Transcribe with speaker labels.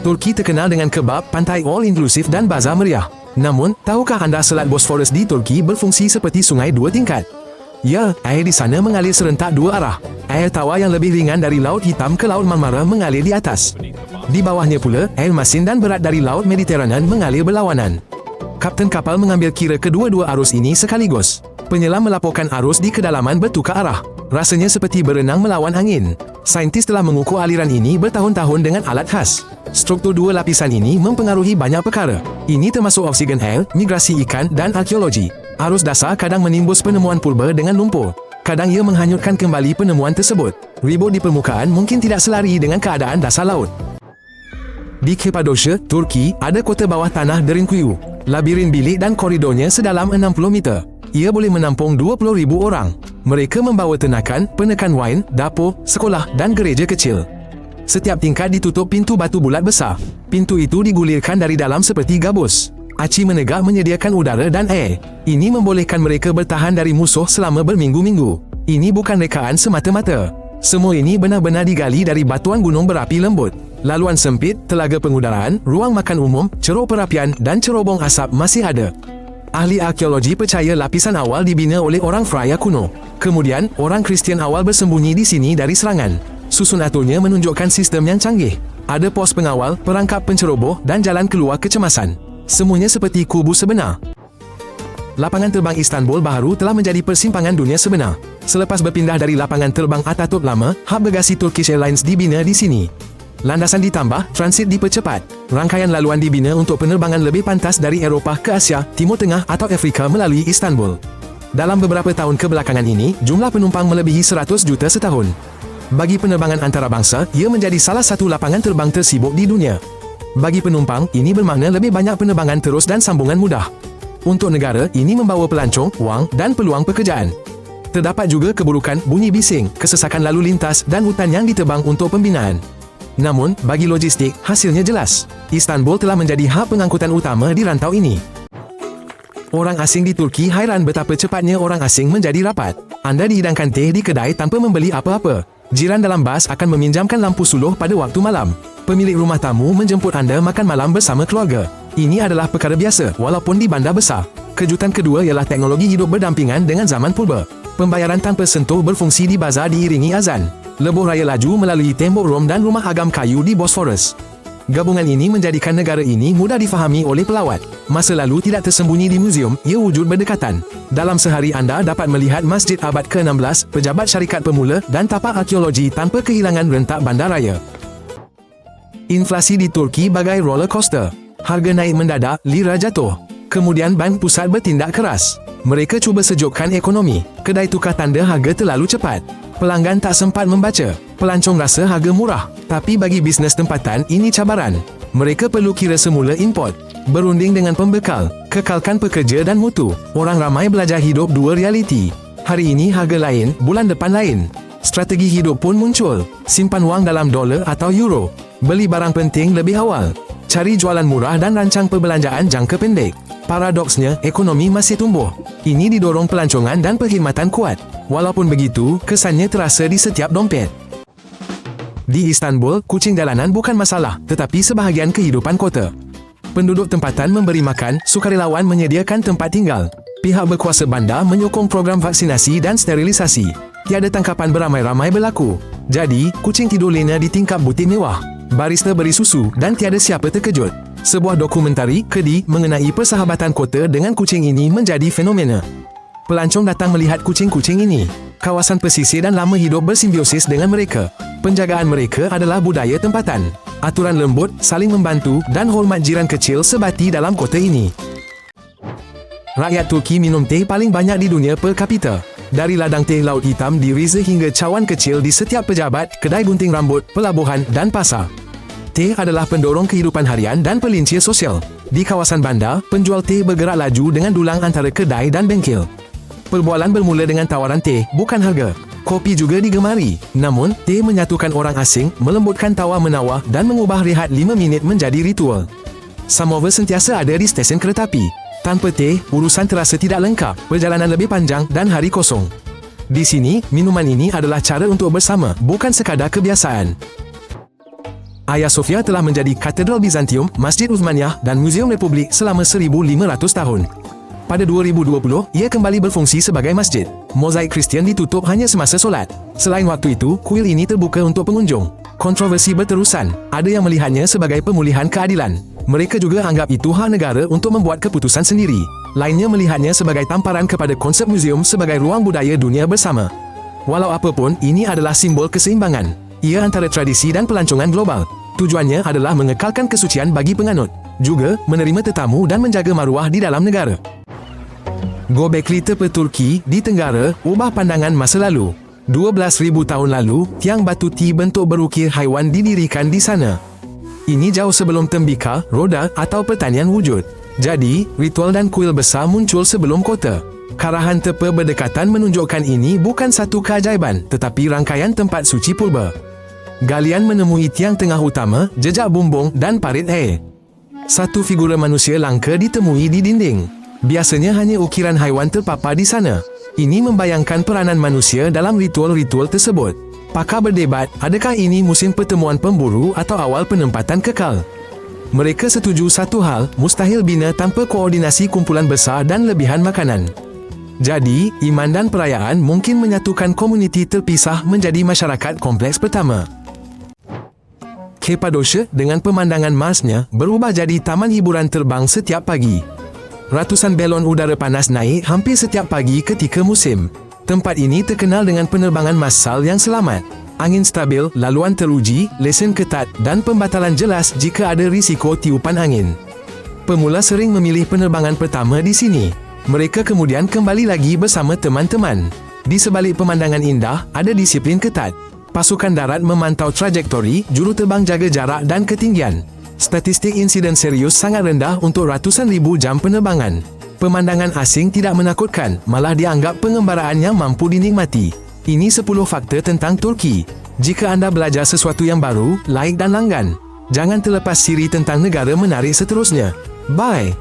Speaker 1: Turki terkenal dengan kebab, pantai all-inclusive dan bazar meriah. Namun, tahukah anda Selat Bosphorus di Turki berfungsi seperti sungai dua tingkat? Ya, air di sana mengalir serentak dua arah. Air tawar yang lebih ringan dari Laut Hitam ke Laut Marmara mengalir di atas. Di bawahnya pula, air masin dan berat dari Laut Mediterranean mengalir berlawanan. Kapten kapal mengambil kira kedua-dua arus ini sekaligus. Penyelam melaporkan arus di kedalaman bertukar arah. Rasanya seperti berenang melawan angin. Saintis telah mengukur aliran ini bertahun-tahun dengan alat khas. Struktur dua lapisan ini mempengaruhi banyak perkara. Ini termasuk oksigen air, migrasi ikan dan arkeologi. Arus dasar kadang menimbus penemuan purba dengan lumpur. Kadang ia menghanyutkan kembali penemuan tersebut. Ribut di permukaan mungkin tidak selari dengan keadaan dasar laut. Di Cappadocia, Turki, ada kota bawah tanah Derinkuyu. Labirin bilik dan koridornya sedalam 60 meter. Ia boleh menampung 20,000 orang. Mereka membawa tenakan, penekan wain, dapur, sekolah dan gereja kecil. Setiap tingkat ditutup pintu batu bulat besar. Pintu itu digulirkan dari dalam seperti gabus. Aci menegak menyediakan udara dan air. Ini membolehkan mereka bertahan dari musuh selama berminggu-minggu. Ini bukan rekaan semata-mata. Semua ini benar-benar digali dari batuan gunung berapi lembut. Laluan sempit, telaga pengudaraan, ruang makan umum, ceruk perapian dan cerobong asap masih ada. Ahli arkeologi percaya lapisan awal dibina oleh orang Fraya kuno. Kemudian, orang Kristian awal bersembunyi di sini dari serangan. Susun aturnya menunjukkan sistem yang canggih. Ada pos pengawal, perangkap penceroboh dan jalan keluar kecemasan. Semuanya seperti kubu sebenar. Lapangan terbang Istanbul baharu telah menjadi persimpangan dunia sebenar. Selepas berpindah dari lapangan terbang Atatürk lama, hub bagasi Turkish Airlines dibina di sini. Landasan ditambah, transit dipercepat. Rangkaian laluan dibina untuk penerbangan lebih pantas dari Eropah ke Asia, Timur Tengah atau Afrika melalui Istanbul. Dalam beberapa tahun kebelakangan ini, jumlah penumpang melebihi 100 juta setahun. Bagi penerbangan antarabangsa, ia menjadi salah satu lapangan terbang tersibuk di dunia. Bagi penumpang, ini bermakna lebih banyak penerbangan terus dan sambungan mudah. Untuk negara, ini membawa pelancong, wang dan peluang pekerjaan. Terdapat juga keburukan, bunyi bising, kesesakan lalu lintas dan hutan yang ditebang untuk pembinaan. Namun, bagi logistik, hasilnya jelas. Istanbul telah menjadi hub pengangkutan utama di rantau ini. Orang asing di Turki hairan betapa cepatnya orang asing menjadi rapat. Anda dihidangkan teh di kedai tanpa membeli apa-apa. Jiran dalam bas akan meminjamkan lampu suluh pada waktu malam. Pemilik rumah tamu menjemput anda makan malam bersama keluarga. Ini adalah perkara biasa, walaupun di bandar besar. Kejutan kedua ialah teknologi hidup berdampingan dengan zaman purba. Pembayaran tanpa sentuh berfungsi di bazar diiringi azan. Lebuh raya laju melalui tembok Rom dan rumah agam kayu di Bosphorus. Gabungan ini menjadikan negara ini mudah difahami oleh pelawat. Masa lalu tidak tersembunyi di muzium, ia wujud berdekatan. Dalam sehari anda dapat melihat masjid abad ke-16, pejabat syarikat pemula dan tapak arkeologi tanpa kehilangan rentak bandaraya. Inflasi di Turki bagai roller coaster. Harga naik mendadak, lira jatuh. Kemudian bank pusat bertindak keras. Mereka cuba sejukkan ekonomi. Kedai tukar tanda harga terlalu cepat. Pelanggan tak sempat membaca. Pelancong rasa harga murah. Tapi bagi bisnes tempatan, ini cabaran. Mereka perlu kira semula import. Berunding dengan pembekal. Kekalkan pekerja dan mutu. Orang ramai belajar hidup dua realiti. Hari ini harga lain, bulan depan lain. Strategi hidup pun muncul. Simpan wang dalam dolar atau euro. Beli barang penting lebih awal. Cari jualan murah dan rancang perbelanjaan jangka pendek. Paradoksnya, ekonomi masih tumbuh. Ini didorong pelancongan dan perkhidmatan kuat. Walaupun begitu, kesannya terasa di setiap dompet. Di Istanbul, kucing jalanan bukan masalah, tetapi sebahagian kehidupan kota. Penduduk tempatan memberi makan, sukarelawan menyediakan tempat tinggal. Pihak berkuasa bandar menyokong program vaksinasi dan sterilisasi. Tiada tangkapan beramai-ramai berlaku. Jadi, kucing tidur lena di tingkap butik mewah. Barista beri susu dan tiada siapa terkejut. Sebuah dokumentari, Kedi, mengenai persahabatan kota dengan kucing ini menjadi fenomena. Pelancong datang melihat kucing-kucing ini. Kawasan pesisir dan lama hidup bersimbiosis dengan mereka. Penjagaan mereka adalah budaya tempatan. Aturan lembut, saling membantu dan hormat jiran kecil sebati dalam kota ini. Rakyat Turki minum teh paling banyak di dunia per kapita. Dari ladang teh Laut Hitam di Rize hingga cawan kecil di setiap pejabat, kedai gunting rambut, pelabuhan dan pasar. Teh adalah pendorong kehidupan harian dan pelincir sosial. Di kawasan bandar, penjual teh bergerak laju dengan dulang antara kedai dan bengkel. Perbualan bermula dengan tawaran teh, bukan harga. Kopi juga digemari. Namun, teh menyatukan orang asing, melembutkan tawar-menawar dan mengubah rehat 5 minit menjadi ritual. Samovar sentiasa ada di stesen keretapi. Tanpa teh, urusan terasa tidak lengkap, perjalanan lebih panjang dan hari kosong. Di sini, minuman ini adalah cara untuk bersama, bukan sekadar kebiasaan. Hagia Sophia telah menjadi Katedral Bizantium, Masjid Uthmaniyah dan Muzium Republik selama 1,500 tahun. Pada 2020, ia kembali berfungsi sebagai masjid. Mozaik Kristian ditutup hanya semasa solat. Selain waktu itu, kuil ini terbuka untuk pengunjung. Kontroversi berterusan. Ada yang melihatnya sebagai pemulihan keadilan. Mereka juga anggap itu hak negara untuk membuat keputusan sendiri. Lainnya melihatnya sebagai tamparan kepada konsep muzium sebagai ruang budaya dunia bersama. Walau apapun, ini adalah simbol keseimbangan. Ia antara tradisi dan pelancongan global. Tujuannya adalah mengekalkan kesucian bagi penganut. Juga, menerima tetamu dan menjaga maruah di dalam negara. Göbekli Tepe Turki di Tenggara ubah pandangan masa lalu. 12,000 tahun lalu, tiang batu T bentuk berukir haiwan didirikan di sana. Ini jauh sebelum tembikar, roda atau pertanian wujud. Jadi, ritual dan kuil besar muncul sebelum kota. Karahan tepe berdekatan menunjukkan ini bukan satu keajaiban, tetapi rangkaian tempat suci purba. Galian menemui tiang tengah utama, jejak bumbung dan parit air. Satu figura manusia langka ditemui di dinding. Biasanya hanya ukiran haiwan terpapar di sana. Ini membayangkan peranan manusia dalam ritual-ritual tersebut. Pakar berdebat, adakah ini musim pertemuan pemburu atau awal penempatan kekal? Mereka setuju satu hal, mustahil bina tanpa koordinasi kumpulan besar dan lebihan makanan. Jadi, iman dan perayaan mungkin menyatukan komuniti terpisah menjadi masyarakat kompleks pertama. Cappadocia dengan pemandangan Marsnya berubah jadi taman hiburan terbang setiap pagi. Ratusan belon udara panas naik hampir setiap pagi ketika musim. Tempat ini terkenal dengan penerbangan massal yang selamat. Angin stabil, laluan teruji, lesen ketat dan pembatalan jelas jika ada risiko tiupan angin. Pemula sering memilih penerbangan pertama di sini. Mereka kemudian kembali lagi bersama teman-teman. Di sebalik pemandangan indah, ada disiplin ketat. Pasukan darat memantau trajektori, juruterbang jaga jarak dan ketinggian. Statistik insiden serius sangat rendah untuk ratusan ribu jam penerbangan. Pemandangan asing tidak menakutkan, malah dianggap pengembaraan yang mampu dinikmati. Ini 10 fakta tentang Turki. Jika anda belajar sesuatu yang baru, like dan langgan. Jangan terlepas siri tentang negara menarik seterusnya. Bye!